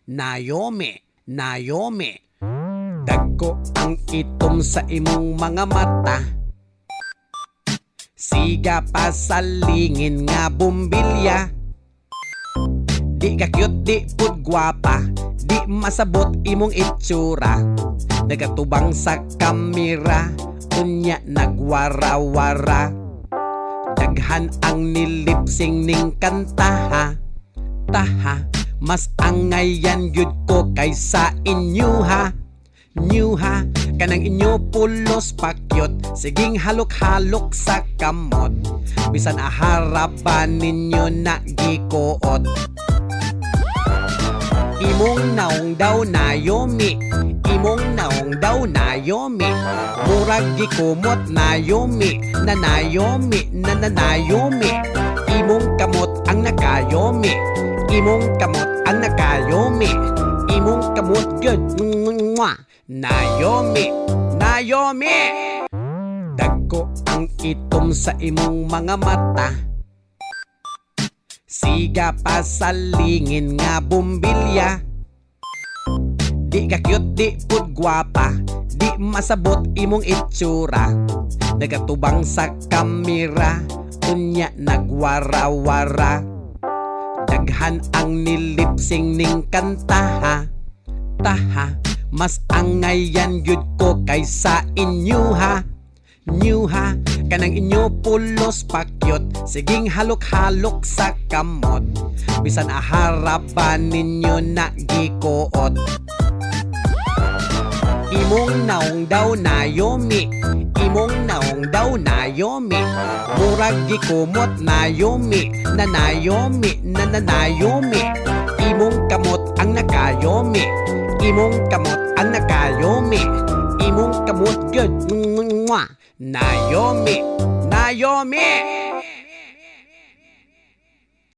Naomi, Naomi. Dagko ang itom sa imong mga mata. Siga pa sa lingin nga bumbilya. Di ka cute, di pud gwapa, di masabot imong itsura. Nagatubang sa kamera, unya nagwara-wara. Daghan ang nilipsing ning kanta ha. Taha, mas angayan yun ko kaysa inyo ha. New ha, kanang inyo pulos pakyot. Siging halok-halok sa kamot. Bisan aharapan ninyo na gikuot. Imong naong daw Naomi, imong naong daw Naomi. Murag gikumot Naomi, na Naomi, na Naomi. Imong kamot ang nakayomi, imong kamot ang nakayomi. Imong kamot good, mwah. Naomi, Naomi. Dagko ang itom sa imong mga mata. Siga pa sa lingin nga bumbilya. Di ka cute, di pud gwapa, di masabot imong itsura. Nagatubang sa kamera, unya nagwara-wara. Daghan ang nilipsing ning kanta ha. Taha, mas angayan yun ko kaysa inyo ha. New ha, kanang inyo pulos pakyot. Siging halok-halok sa kamot. Bisan aharapan ninyo na gikuot. Imong naong daw Naomi, imong naong daw Naomi. Murag gikumot Naomi, na Naomi, na Naomi. Imong kamot ang nakayomi, imong kamot ang nakayomi. Imong kamot good, mwah. Naomi, Naomi.